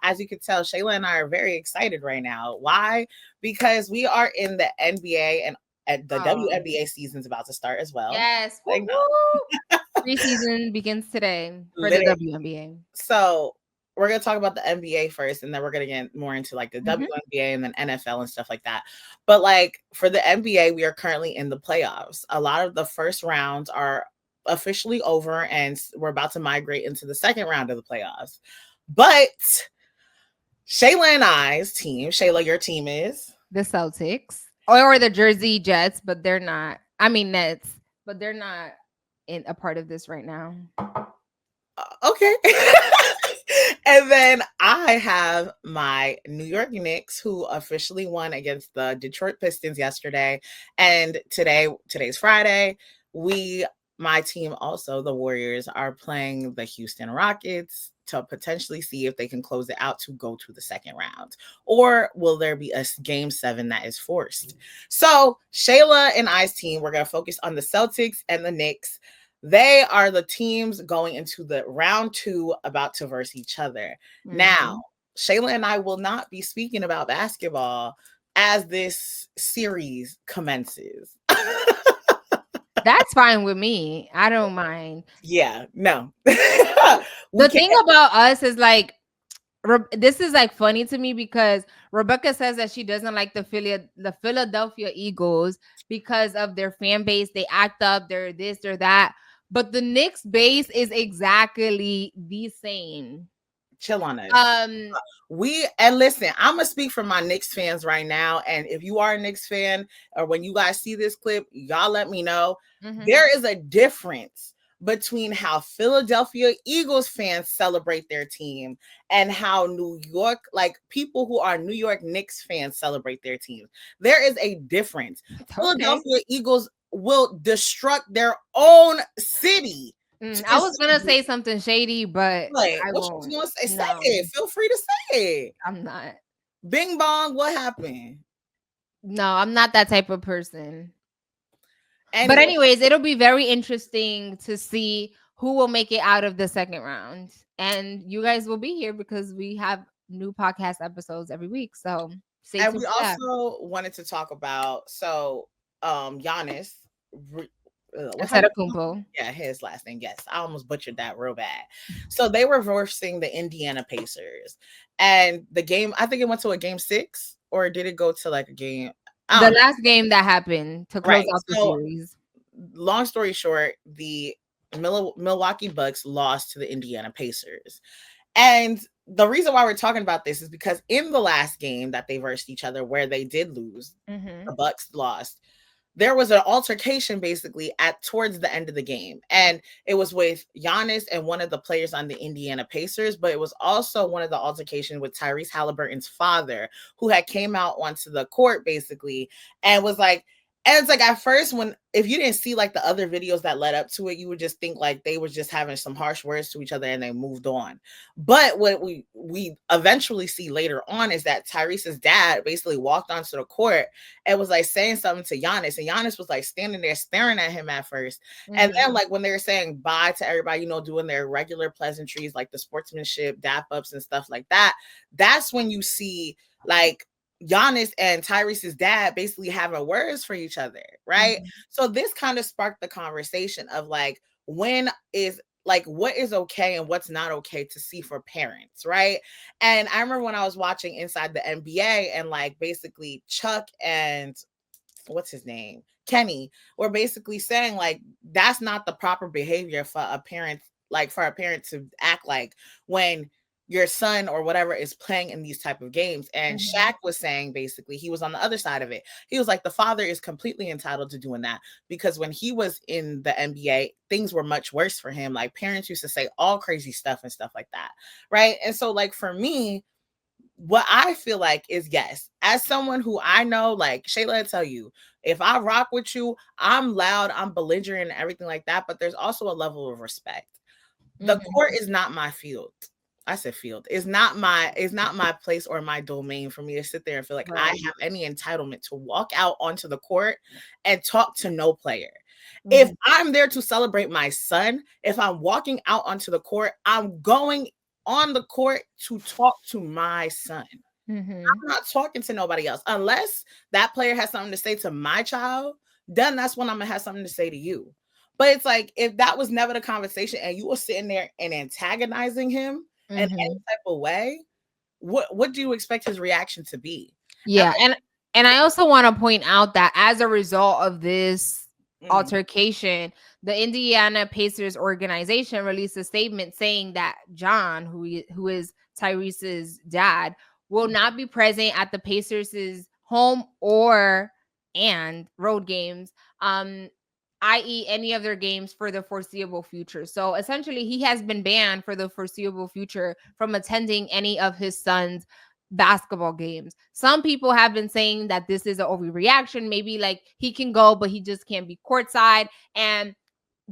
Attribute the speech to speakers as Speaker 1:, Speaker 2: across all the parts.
Speaker 1: as you can tell, Shayla and I are very excited right now. Why? Because we are in the NBA and the
Speaker 2: Oh,
Speaker 1: WNBA season's about to start as well.
Speaker 2: yes. Woo
Speaker 1: I know,
Speaker 2: woo. Preseason begins today for the
Speaker 1: literally.
Speaker 2: WNBA.
Speaker 1: So we're gonna talk about the NBA first, and then we're gonna get more into like the
Speaker 2: Mhm.
Speaker 1: WNBA and then NFL and stuff like that. But like for the NBA, we are currently in the playoffs. A lot of the first rounds are officially over, and we're about to migrate into the second round of the playoffs. But Shayla and I's team, Shayla, your team is
Speaker 2: The Celtics or the Jersey Jets, but they're not. I mean Nets, but they're not in a part of this right now.
Speaker 1: okay. And then I have my New York Knicks, who officially won against the Detroit Pistons yesterday. And today's Friday. My team also, the Warriors, are playing the Houston Rockets to potentially see if they can close it out to go to the second round. Or will there be a game 7 that is forced? So Shayla and I's team, we're going to focus on the Celtics and the Knicks. They are the teams going into the round 2 about to verse each other. Now,
Speaker 2: Mhm.
Speaker 1: Shayla and I will not be speaking about basketball as this series commences.
Speaker 2: That's fine with me. I don't mind.
Speaker 1: Yeah, no. We
Speaker 2: The
Speaker 1: can't.
Speaker 2: thing about us is like this is like funny to me because Rebecca says that she doesn't like the Philadelphia Eagles because of their fan base. They act up, they're this, they're that. But the Knicks base is exactly the same.
Speaker 1: Chill on us.
Speaker 2: Um,
Speaker 1: And listen, I'm gonna speak for my Knicks fans right now. And if you are a Knicks fan, or when you guys see this clip, y'all let me know.
Speaker 2: mhm.
Speaker 1: There is a difference between how Philadelphia Eagles fans celebrate their team and how New York, like people who are New York Knicks fans celebrate their team. There is a difference.
Speaker 2: Okay.
Speaker 1: Philadelphia Eagles will destruct their own city.
Speaker 2: I was gonna say something shady, but
Speaker 1: Like,
Speaker 2: I
Speaker 1: what you
Speaker 2: won't.
Speaker 1: gonna say? Say
Speaker 2: No,
Speaker 1: it. Feel free to say it.
Speaker 2: I'm not.
Speaker 1: Bing bong, what happened?
Speaker 2: No, I'm not that type of person. But
Speaker 1: Anyway,
Speaker 2: anyways, it'll be very interesting to see who will make it out of the second round. And you guys will be here because we have new podcast episodes every week. So stay
Speaker 1: and
Speaker 2: tuned
Speaker 1: we
Speaker 2: for that.
Speaker 1: also wanted to talk about Giannis. re-
Speaker 2: I
Speaker 1: What's how
Speaker 2: said
Speaker 1: you
Speaker 2: a kumpo.
Speaker 1: yeah, his last name. Yes, I almost butchered that real bad. So they were versing the Indiana Pacers, and the game. I think it went to a game 6, or did it go to like a game? I
Speaker 2: The
Speaker 1: don't know.
Speaker 2: last game that happened to close
Speaker 1: Right.
Speaker 2: out the
Speaker 1: So
Speaker 2: series.
Speaker 1: long story short, the Milwaukee Bucks lost to the Indiana Pacers. And the reason why we're talking about this is because in the last game that they versed each other, where they did lose,
Speaker 2: Hmm.
Speaker 1: the Bucks lost. There was an altercation basically at towards the end of the game, and it was with Giannis and one of the players on the Indiana Pacers, but it was also one of the altercation with Tyrese Haliburton's father, who had came out onto the court basically and was like, and it's like at first, when if you didn't see like the other videos that led up to it, you would just think like they were just having some harsh words to each other and they moved on. But what we eventually see later on is that Tyrese's dad basically walked onto the court and was like saying something to Giannis, and Giannis was like standing there staring at him at first. And then
Speaker 2: Hmm.
Speaker 1: like when they were saying bye to everybody, doing their regular pleasantries, like the sportsmanship, dap ups and stuff like that, that's when you see like Giannis and Tyrese's dad basically having words for each other, right?
Speaker 2: Hmm.
Speaker 1: So this kind of sparked the conversation of like when is like what is okay and what's not okay to see for parents, right? And I remember when I was watching Inside the NBA and like basically Chuck and what's his name? Kenny were basically saying like that's not the proper behavior for a parent, like for a parent to act like when your son or whatever is playing in these type of games. And
Speaker 2: Hmm.
Speaker 1: Shaq was saying basically he was on the other side of it. He was like the father is completely entitled to doing that because when he was in the NBA, things were much worse for him. Like parents used to say all crazy stuff and stuff like that, right? And so like for me, what I feel like is yes, as someone who I know, like Shayla will tell you, if I rock with you, I'm loud, I'm belligerent, and everything like that. But there's also a level of respect. The court
Speaker 2: Hmm.
Speaker 1: is not my field. I said field. It's not my place or my domain for me to sit there and feel like I
Speaker 2: Right.
Speaker 1: have any entitlement to walk out onto the court and talk to no player. If
Speaker 2: Hmm.
Speaker 1: I'm there to celebrate my son, if I'm walking out onto the court, I'm going on the court to talk to my son.
Speaker 2: Mm-hmm.
Speaker 1: I'm not talking to nobody else unless that player has something to say to my child. Then that's when I'm gonna have something to say to you. But it's like if that was never the conversation and you were sitting there and antagonizing him in any type of way, what do you expect his reaction to be?
Speaker 2: Yeah, and I also want to point out that as a result of this altercation, the Indiana Pacers organization released a statement saying that John, who is Tyrese's dad, will not be present at the Pacers' home or and road games, i.e., any of their games for the foreseeable future. So essentially, he has been banned for the foreseeable future from attending any of his son's basketball games. Some people have been saying that this is an overreaction. Maybe like he can go, but he just can't be courtside. And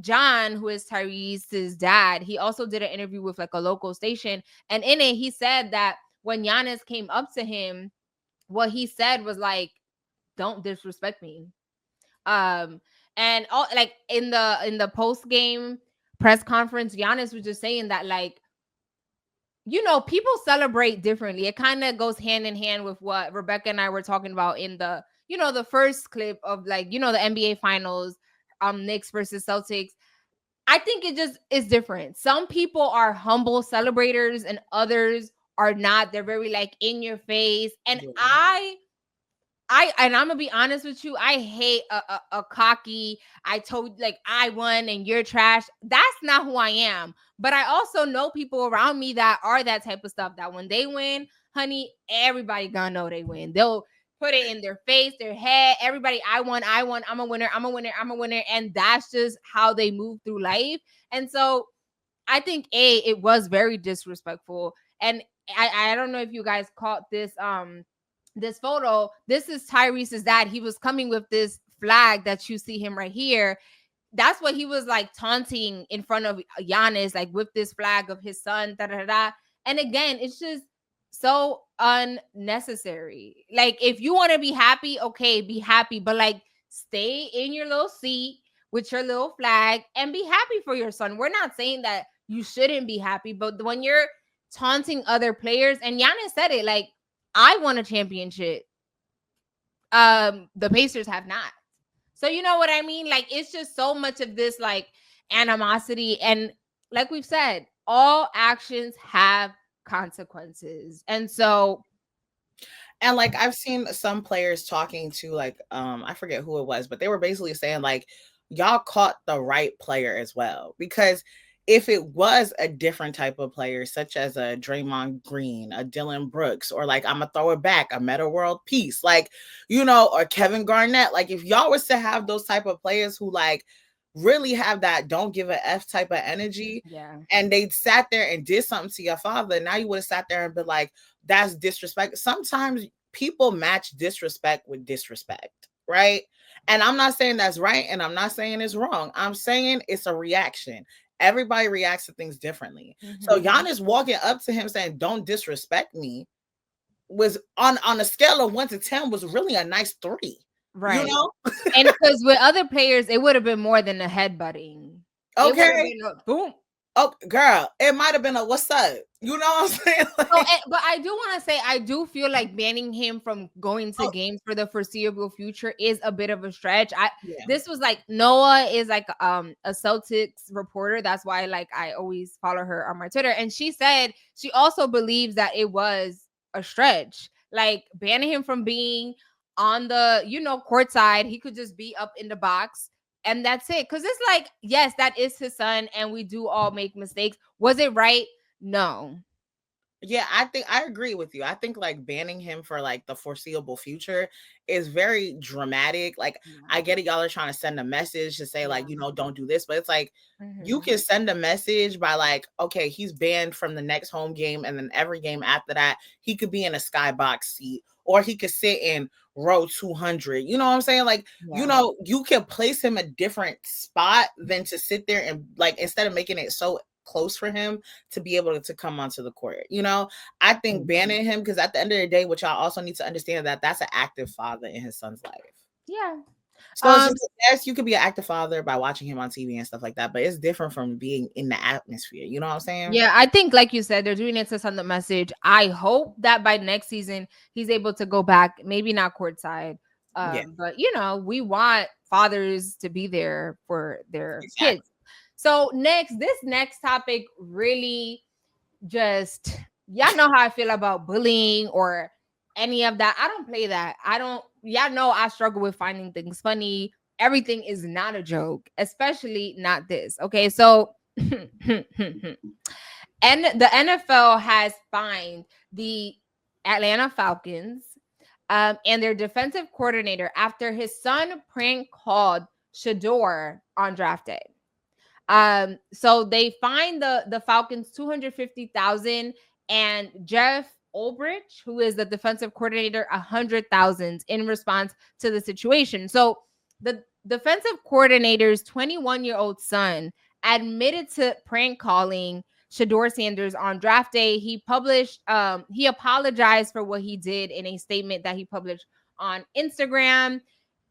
Speaker 2: John, who is Tyrese's dad, he also did an interview with like a local station. And in it, he said that when Giannis came up to him, what he said was like, don't disrespect me. And all like in the post game press conference, Giannis was just saying that like, you know, people celebrate differently. It kind of goes hand in hand with what Rebecca and I were talking about in the, you know, the first clip of like, you know, the NBA finals, Knicks versus Celtics. I think it just is different. Some people are humble celebrators and others are not. They're very like in your face. And and I'm gonna be honest with you, I hate a cocky, I told like I won and you're trash. That's not who I am. But I also know people around me that are that type of stuff, that when they win, honey, everybody gonna know they win. They'll put it in their face, their head, everybody, I won, I'm a winner, I'm a winner, I'm a winner. And that's just how they move through life. And so I think it was very disrespectful. And I don't know if you guys caught this photo. This is Tyrese's dad. He was coming with this flag that you see him right here. That's what he was like taunting in front of Giannis, like with this flag of his son. Da, da, da. And again, it's just so unnecessary. Like, if you want to be happy, okay, be happy, but like stay in your little seat with your little flag and be happy for your son. We're not saying that you shouldn't be happy, but when you're taunting other players, and Giannis said it, like, I won a championship. The Pacers have not. So you know what I mean? Like, it's just so much of this like animosity. And like we've said, all actions have consequences. And so
Speaker 1: and like I've seen some players talking to like I forget who it was, but they were basically saying like y'all caught the right player as well. Because if it was a different type of player, such as a Draymond Green, a Dylan Brooks, or like I'm gonna throw it back, a Meta World Peace, like, you know, or Kevin Garnett, like if y'all was to have those type of players who like really have that don't give a F type of energy,
Speaker 2: yeah,
Speaker 1: and they sat there and did something to your father, now you would have sat there and been like, that's disrespect. Sometimes people match disrespect with disrespect, right? And I'm not saying that's right, and I'm not saying it's wrong. I'm saying it's a reaction. Everybody reacts to things differently. So Giannis walking up to him saying, "Don't disrespect me," was on a scale of 1 to 10 was really a nice 3.
Speaker 2: right.
Speaker 1: You know?
Speaker 2: And because with other players, it would have been more than a headbutting. It would have
Speaker 1: Okay.
Speaker 2: been a boom.
Speaker 1: Oh, girl, it might have been a what's up? You know what I'm saying? Like,
Speaker 2: So, but I do want to say, I do feel like banning him from going to games for the foreseeable future is a bit of a stretch. This was like, Noah is like a Celtics reporter. That's why like I always follow her on my Twitter, and she said she also believes that it was a stretch, like banning him from being on the, you know, court side. He could just be up in the box. And that's it. Because it's like, yes, that is his son, and we do all make mistakes. Was it right? No.
Speaker 1: yeah, I think I agree with you. I think like banning him for like the foreseeable future is very dramatic. Like, I get it, y'all are trying to send a message to say like, you know, don't do this, but it's like you can send a message by like, okay, he's banned from the next home game, and then every game after that, he could be in a skybox seat, or he could sit in row 200. You know what I'm saying? Like, you know, you can place him a different spot than to sit there and like, instead of making it so close for him to be able to come onto the court. You know, I think banning him, because at the end of the day, what y'all also need to understand, that that's an active father in his son's life.
Speaker 2: Yeah.
Speaker 1: So it's just, yes, you could be an active father by watching him on TV and stuff like that, but it's different from being in the atmosphere. You know what I'm saying?
Speaker 2: Yeah, I think, like you said, they're doing it to send the message. I hope that by next season he's able to go back, maybe not courtside, but we want fathers to be there for their kids. So this next topic really just, y'all know how I feel about bullying or any of that. I don't play that. Y'all know I struggle with finding things funny. Everything is not a joke, especially not this. Okay, so and the NFL has fined the Atlanta Falcons and their defensive coordinator after his son prank called Shedeur on draft day. So they fined the Falcons $250,000 and Jeff Ulbrich, who is the defensive coordinator, $100,000 in response to the situation. So the defensive coordinator's 21-year-old son admitted to prank calling Shedeur Sanders on draft day. He apologized for what he did in a statement that he published on Instagram.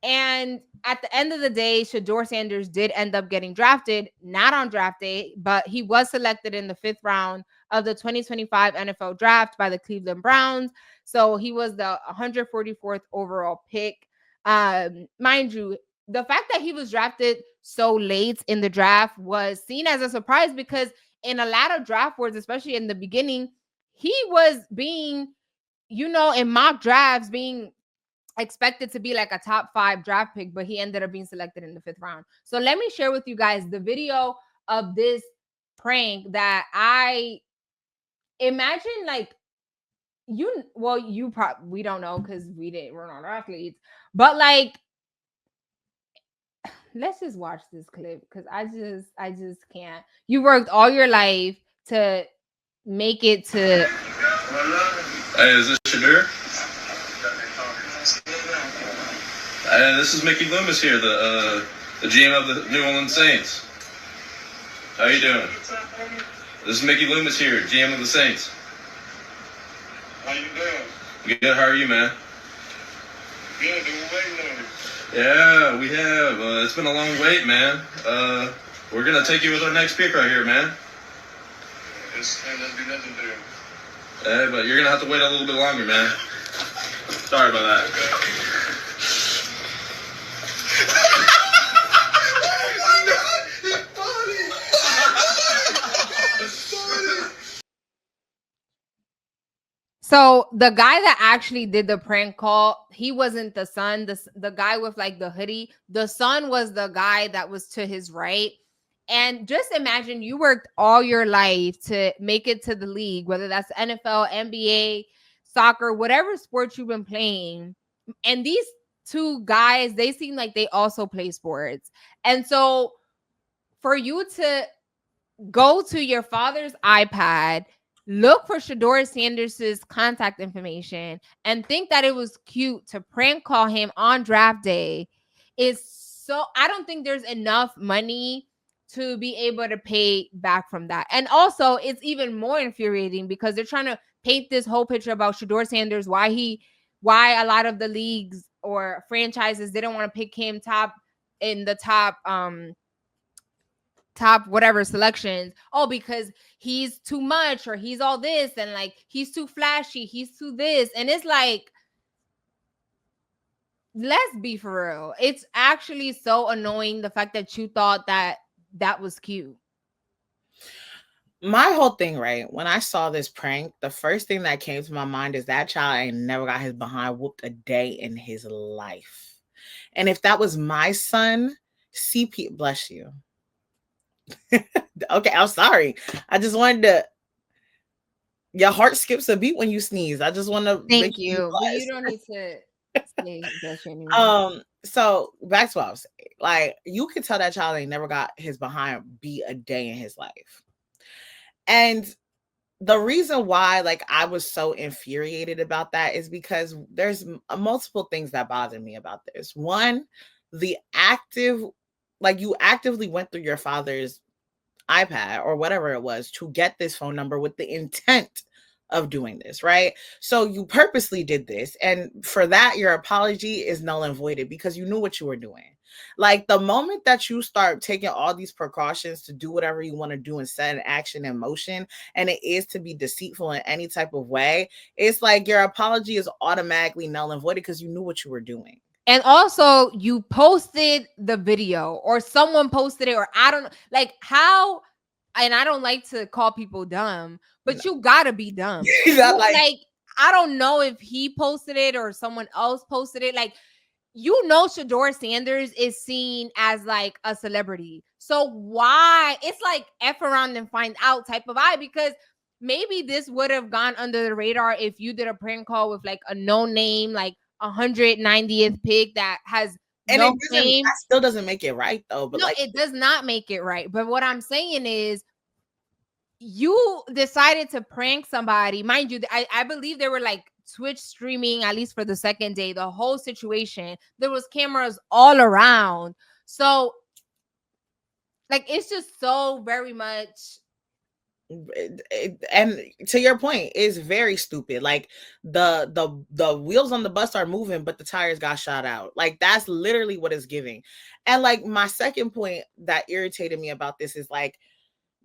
Speaker 2: And at the end of the day, Shedeur Sanders did end up getting drafted, not on draft day, but he was selected in the 5th round of the 2025 NFL draft by the Cleveland Browns. So he was the 144th overall pick. Mind you, the fact that he was drafted so late in the draft was seen as a surprise because in a lot of draft boards, especially in the beginning, he was being, in mock drafts, being expected to be like a top 5 draft pick, but he ended up being selected in the 5th round. So let me share with you guys the video of this prank that I imagine, like, we don't know because we're not athletes, but like, let's just watch this clip because I just can't. You worked all your life to make it to.
Speaker 3: Hey, is this Shedeur? This is Mickey Loomis here, the GM of the New Orleans Saints. How you doing? This is Mickey Loomis here, GM of the Saints.
Speaker 4: How you doing?
Speaker 3: Good. How are you, man?
Speaker 4: Good. Been waiting on you.
Speaker 3: Yeah, we have. It's been a long wait, man. We're gonna take you with our next pick right here, man.
Speaker 4: This ain't gonna be nothing there.
Speaker 3: Hey, but you're gonna have to wait a little bit longer, man. Sorry about that.
Speaker 4: Okay.
Speaker 2: So the guy that actually did the prank call, he wasn't the son, the guy with like the hoodie. The son was the guy that was to his right. And just imagine you worked all your life to make it to the league, whether that's NFL, NBA, soccer, whatever sports you've been playing. And these two guys, they seem like they also play sports. And so for you to go to your father's iPad, look for Shedeur Sanders' contact information, and think that it was cute to prank call him on draft day I don't think there's enough money to be able to pay back from that. And also, it's even more infuriating because they're trying to paint this whole picture about Shedeur Sanders, why a lot of the leagues or franchises didn't want to pick him top whatever selections. Oh, because he's too much or he's all this and like he's too flashy, he's too this. And it's like, let's be for real. It's actually so annoying the fact that you thought that was cute.
Speaker 1: My whole thing, right? When I saw this prank, the first thing that came to my mind is that child ain't never got his behind whooped a day in his life. And if that was my son, CP, bless you. Okay, I'm sorry. I just wanted to. Your heart skips a beat when you sneeze. I just want to.
Speaker 2: Thank you. But you don't need to say that anymore.
Speaker 1: So back to what I was saying. Like, you can tell that child ain't never got his behind beat a day in his life. And the reason why, like, I was so infuriated about that is because there's multiple things that bother me about this. One, you actively went through your father's iPad or whatever it was to get this phone number with the intent of doing this, right? So you purposely did this, and for that your apology is null and voided because you knew what you were doing. Like the moment that you start taking all these precautions to do whatever you want to do and set an action in motion, and it is to be deceitful in any type of way, it's like your apology is automatically null and void because you knew what you were doing.
Speaker 2: And also, you posted the video, or someone posted it, or I don't like how. And I don't like to call people dumb, but you gotta be dumb. Like I don't know if he posted it or someone else posted it. Like, you know, Shedeur Sanders is seen as like a celebrity, so why? It's like F around and find out type of vibe, because maybe this would have gone under the radar if you did a prank call with like a no name, like 190th pick that has
Speaker 1: and
Speaker 2: no fame.
Speaker 1: That still doesn't make it right though. But
Speaker 2: no,
Speaker 1: like,
Speaker 2: it does not make it right. But what I'm saying is, you decided to prank somebody. Mind you, I believe they were like Twitch streaming, at least for the second day, the whole situation. There was cameras all around. So like, it's just so very much.
Speaker 1: And to your point, it's very stupid. Like the wheels on the bus are moving, but the tires got shot out. Like that's literally what it's giving. And like my second point that irritated me about this is like,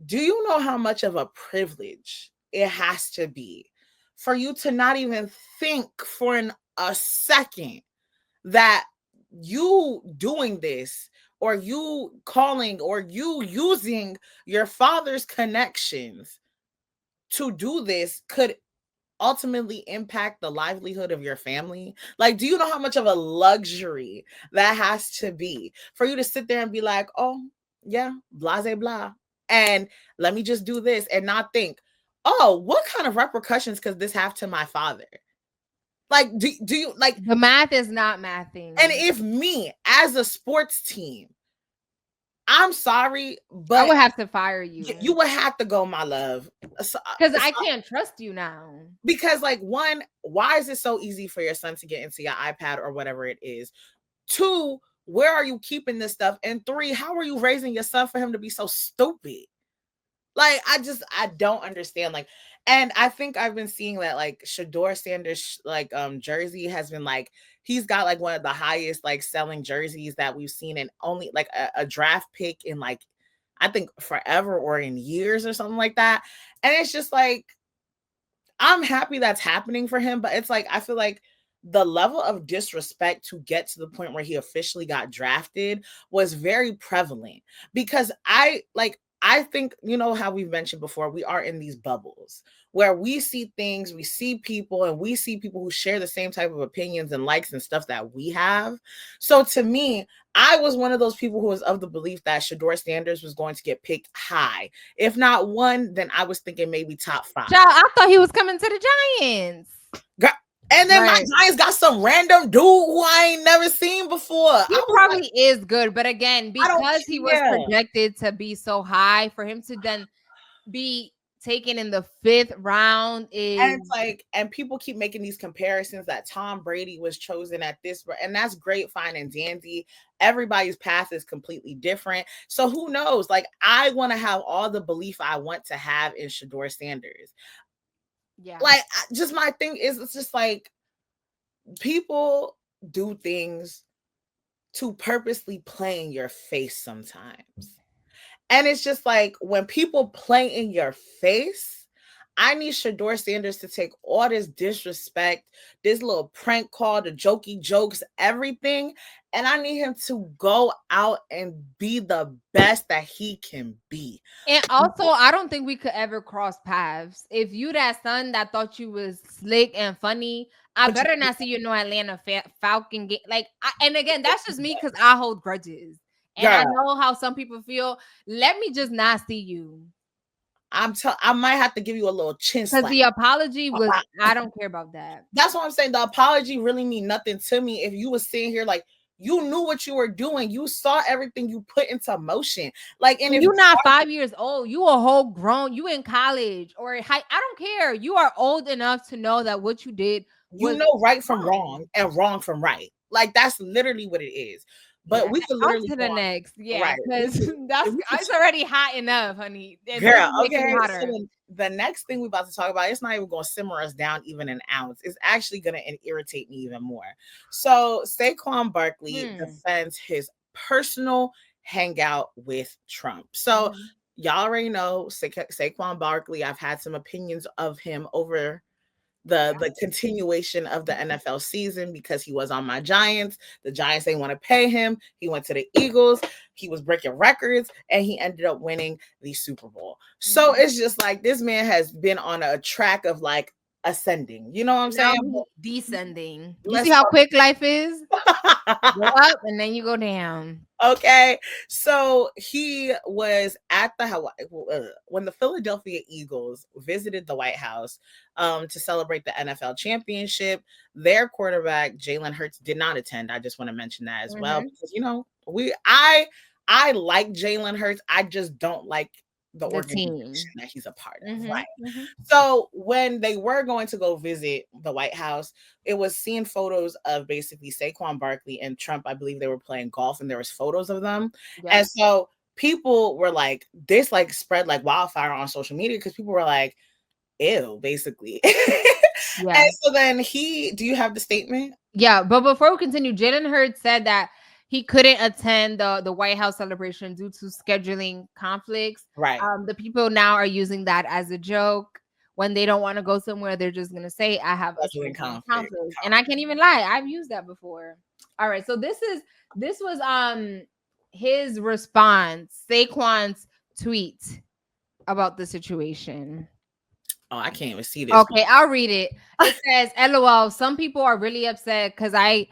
Speaker 1: do you know how much of a privilege it has to be for you to not even think for a second that you doing this, or you calling, or you using your father's connections to do this could ultimately impact the livelihood of your family? Like, do you know how much of a luxury that has to be for you to sit there and be like, oh yeah, blase blah, and let me just do this, and not think, oh, what kind of repercussions could this have to my father? Like, do you like,
Speaker 2: the math is not mathing.
Speaker 1: And if me as a sports team, I'm sorry, but
Speaker 2: I would have to fire you.
Speaker 1: You would have to go, my love,
Speaker 2: because I can't trust you now.
Speaker 1: Because like, one, why is it so easy for your son to get into your iPad or whatever it is? Two, where are you keeping this stuff? And three, how are you raising your son for him to be so stupid? Like, I don't understand. Like, and I think I've been seeing that like Shedeur Sanders like jersey has been like, he's got like one of the highest like selling jerseys that we've seen in only like a draft pick in like, I think forever or in years or something like that. And it's just like, I'm happy that's happening for him, but it's like, I feel like the level of disrespect to get to the point where he officially got drafted was very prevalent, because I think, you know how we've mentioned before, we are in these bubbles where we see things, we see people, and we see people who share the same type of opinions and likes and stuff that we have. So to me, I was one of those people who was of the belief that Shedeur Sanders was going to get picked high. If not one, then I was thinking maybe top 5.
Speaker 2: Child, I thought he was coming to the Giants.
Speaker 1: And then my Giants got some random dude who I ain't never seen before.
Speaker 2: He probably is good, but again, because he was projected to be so high, for him to then be taken in the 5th round is.
Speaker 1: And it's like, and people keep making these comparisons that Tom Brady was chosen at this, and that's great, fine, and dandy. Everybody's path is completely different. So who knows? Like, I want to have all the belief I want to have in Shedeur Sanders.
Speaker 2: Yeah.
Speaker 1: Like, just my thing is, it's just like, people do things to purposely play in your face sometimes. And it's just like, when people play in your face, I need Shedeur Sanders to take all this disrespect, this little prank call, the jokey jokes, everything, and I need him to go out and be the best that he can be.
Speaker 2: And also, I don't think we could ever cross paths. If you that son that thought you was slick and funny, I better not see you in no Atlanta Falcon game. Like, and again, that's just me, because I hold grudges. And I know how some people feel. Let me just not see you.
Speaker 1: I might have to give you a little chin slap.
Speaker 2: Because the apology was, I don't care about that.
Speaker 1: That's what I'm saying. The apology really mean nothing to me if you was sitting here like, you knew what you were doing. You saw everything you put into motion. Like, and if
Speaker 2: you're not 5 years old, you a whole grown, you in college or I don't care. You are old enough to know that what you did,
Speaker 1: you know right from wrong and wrong from right. Like, that's literally what it is. But we could literally
Speaker 2: on to the next, because it's already hot enough, honey.
Speaker 1: Girl, okay. So the next thing we're about to talk about, it's not even going to simmer us down even an ounce. It's actually going to irritate me even more. So Saquon Barkley defends his personal hangout with Trump. So y'all already know Saquon Barkley. I've had some opinions of him over the continuation of the NFL season because he was on my Giants. The Giants didn't want to pay him. He went to the Eagles. He was breaking records and he ended up winning the Super Bowl. So it's just like this man has been on a track of like ascending. You know what I'm saying?
Speaker 2: Descending. You see how quick life is? Go up and then you go down.
Speaker 1: Okay, so he was at the when the Philadelphia Eagles visited the White House to celebrate the NFL championship. Their quarterback Jalen Hurts did not attend. I just want to mention that as well because I like Jalen Hurts. I just don't like the organization that he's a part of. Right. So when they were going to go visit the White House, it was seeing photos of basically Saquon Barkley and Trump. I believe they were playing golf and there was photos of them. Yes. And so people were like, this like spread like wildfire on social media because people were like, ew, basically. And so then do you have the statement?
Speaker 2: Yeah, but before we continue, Jalen Hurts said that he couldn't attend the White House celebration due to scheduling conflicts.
Speaker 1: Right.
Speaker 2: The people now are using that as a joke. When they don't want to go somewhere, they're just going to say, I have a scheduling conflict. And I can't even lie. I've used that before. All right. So this was his response, Saquon's tweet about the situation.
Speaker 1: Oh, I can't even see this.
Speaker 2: Okay, I'll read it. It says, LOL, some people are really upset because I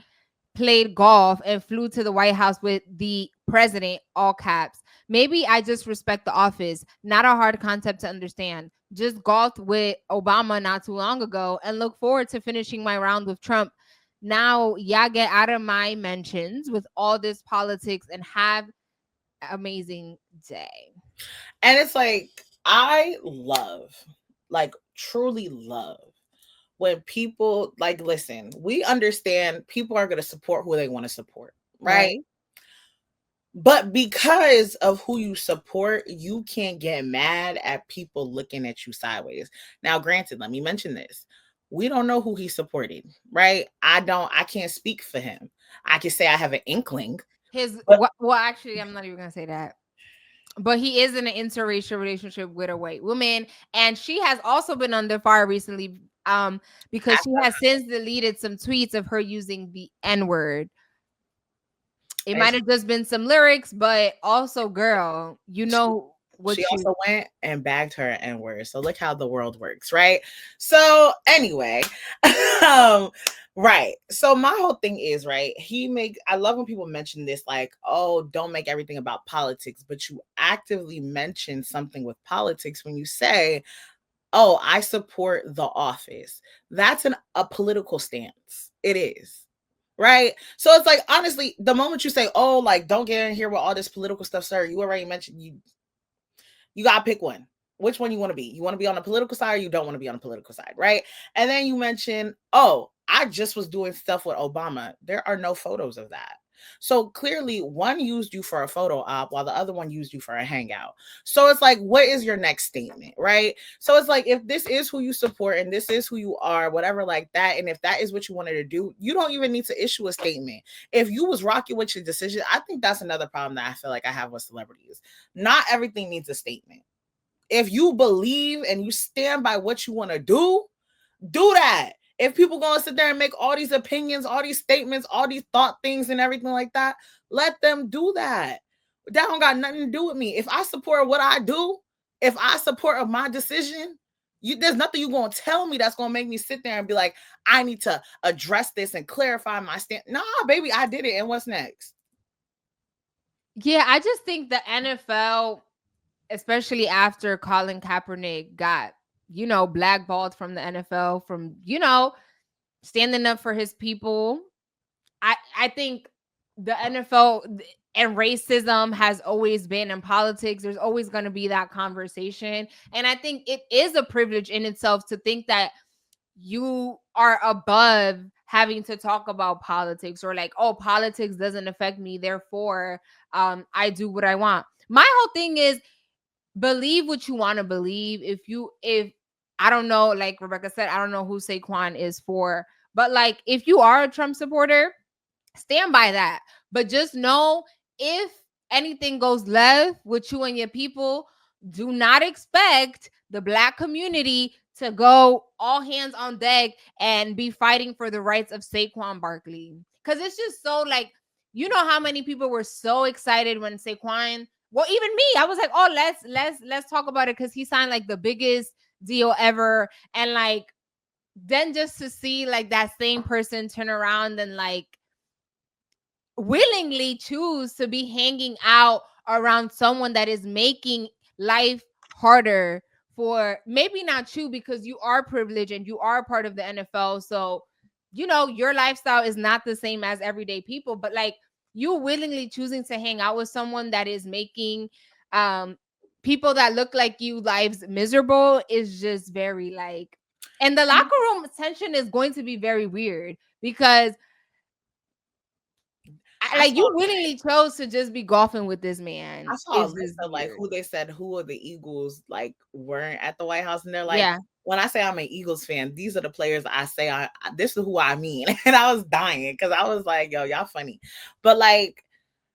Speaker 2: played golf and flew to the White House with the president, all caps. Maybe I just respect the office. Not a hard concept to understand. Just golfed with Obama not too long ago and look forward to finishing my round with Trump. Now, yeah, get out of my mentions with all this politics and have an amazing day.
Speaker 1: And it's like, I love, like truly love when people like, listen, we understand people are going to support who they want to support, right? But because of who you support, you can't get mad at people looking at you sideways. Now, granted, let me mention this. We don't know who he supported, right? I can't speak for him. I can say I have an inkling.
Speaker 2: Well, actually, I'm not even going to say that. But he is in an interracial relationship with a white woman. And she has also been under fire recently because she has since deleted some tweets of her using the N-word. It might have just been some lyrics, but also, girl, you know what
Speaker 1: she also went and bagged her N-word. So look how the world works, right? So anyway, right. So my whole thing is, right, I love when people mention this, like, oh, don't make everything about politics, but you actively mention something with politics when you say, oh, I support the office. That's a political stance. It is. Right. So it's like, honestly, the moment you say, oh, like, don't get in here with all this political stuff, sir, you already mentioned you got to pick one. Which one you want to be? You want to be on the political side or you don't want to be on the political side, right? And then you mention, oh, I just was doing stuff with Obama. There are no photos of that. So clearly one used you for a photo op while the other one used you for a hangout. So it's like, what is your next statement, right? So it's like, if this is who you support and this is who you are, whatever like that, and if that is what you wanted to do, you don't even need to issue a statement. If you was rocking with your decision, I think that's another problem that I feel like I have with celebrities. Not everything needs a statement. If you believe and you stand by what you want to do that. If people going to sit there and make all these opinions, all these statements, all these thought things and everything like that, let them do that. That don't got nothing to do with me. If I support what I do, if I support my decision, there's nothing you're going to tell me that's going to make me sit there and be like, I need to address this and clarify my stand. Nah, baby, I did it. And what's next?
Speaker 2: Yeah, I just think the NFL, especially after Colin Kaepernick got, blackballed from the NFL from, standing up for his people. I think the NFL and racism has always been in politics. There's always going to be that conversation. And I think it is a privilege in itself to think that you are above having to talk about politics or like, oh, politics doesn't affect me. Therefore, I do what I want. My whole thing is believe what you want to believe. If I don't know, like Rebecca said, I don't know who Saquon is for, but like if you are a Trump supporter, stand by that. But just know if anything goes left with you and your people, do not expect the Black community to go all hands on deck and be fighting for the rights of Saquon Barkley. Because it's just so like, you know how many people were so excited when Saquon, well, even me, I was like, oh, let's talk about it because he signed like the biggest deal ever. And like, then just to see like that same person turn around and like willingly choose to be hanging out around someone that is making life harder for, maybe not you because you are privileged and you are part of the NFL. So, you know, your lifestyle is not the same as everyday people, but like you willingly choosing to hang out with someone that is making people that look like you lives miserable is just very like, and the locker room tension is going to be very weird because like you willingly chose to just be golfing with this man.
Speaker 1: I saw a list of like who they said who of the Eagles like weren't at the White House, and they're like,
Speaker 2: yeah.
Speaker 1: When I say I'm an Eagles fan, these are the players I say this is who I mean. And I was dying because I was like, yo, y'all funny. But like,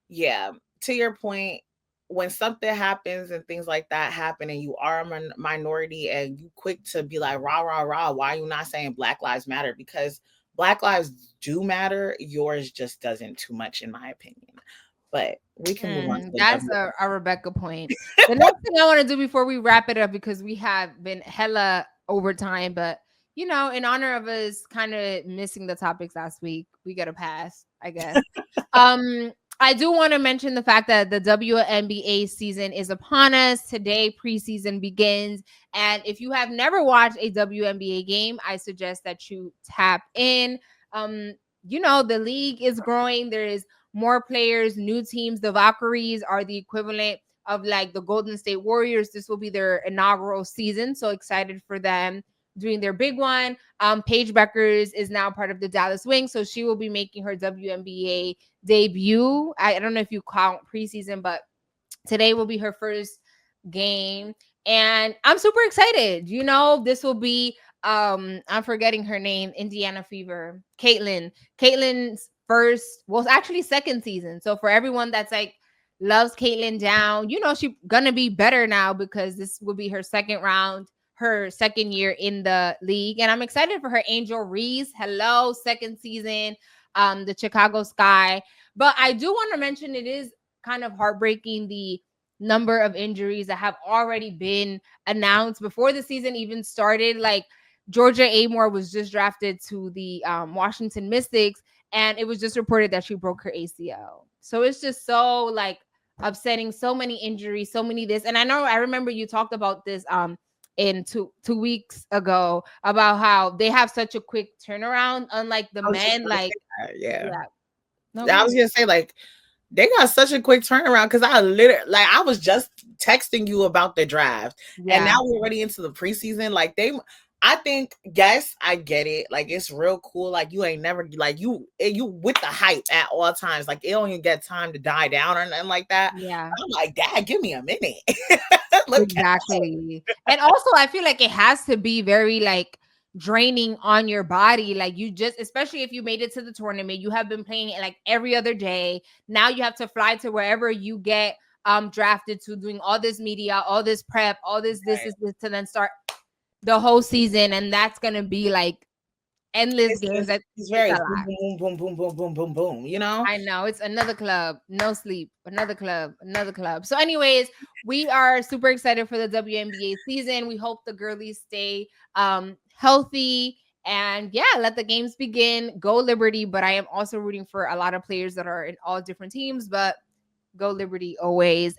Speaker 1: yeah, to your point, when something happens and things like that happen and you are a minority and you quick to be like, rah, rah, rah, why are you not saying Black Lives Matter? Because Black lives do matter. Yours just doesn't too much, in my opinion. But we can move on to
Speaker 2: that's a Rebecca point. The next thing I want to do before we wrap it up, because we have been hella over time, but you know, in honor of us kind of missing the topics last week, we get a pass, I guess. I do want to mention the fact that the WNBA season is upon us. Today, preseason begins. And if you have never watched a WNBA game, I suggest that you tap in. You know, the league is growing. There is more players, new teams. The Valkyries are the equivalent of like the Golden State Warriors. This will be their inaugural season. So excited for them doing their big one. Paige Beckers is now part of the Dallas Wings, so she will be making her WNBA debut. I don't know if you count preseason, but today will be her first game, and I'm super excited. You know, this will be I'm forgetting her name, Indiana Fever, Caitlin's first, well, actually second season. So for everyone that's like loves Caitlin down, you know, she's gonna be better now because this will be her second year in the league. And I'm excited for her. Angel Reese, hello, second season, the Chicago Sky. But I do want to mention it is kind of heartbreaking the number of injuries that have already been announced before the season even started. Like Georgia Amore was just drafted to the Washington Mystics, and it was just reported that she broke her ACL. So it's just so like upsetting, so many injuries, so many this. And I remember you talked about this in two weeks ago about how they have such a quick turnaround, unlike the men. Like,
Speaker 1: no, I was gonna say like they got such a quick turnaround because I was just texting you about the draft, and now we're already into the preseason. Like I think, yes, I get it. Like it's real cool. Like you ain't never like you with the hype at all times. Like it don't even get time to die down or nothing like that.
Speaker 2: Yeah,
Speaker 1: I'm like, Dad, give me a minute.
Speaker 2: Exactly. And also I feel like it has to be very like draining on your body. Like you just, especially if you made it to the tournament, you have been playing it like every other day. Now you have to fly to wherever you get drafted to, doing all this media, all this prep, all this to then start the whole season. And that's gonna be like endless games.
Speaker 1: It's very boom, boom, boom, boom, boom, boom, boom. You know,
Speaker 2: I know it's another club, no sleep, another club. So, anyways, we are super excited for the WNBA season. We hope the girlies stay healthy, and let the games begin. Go Liberty! But I am also rooting for a lot of players that are in all different teams. But go Liberty always.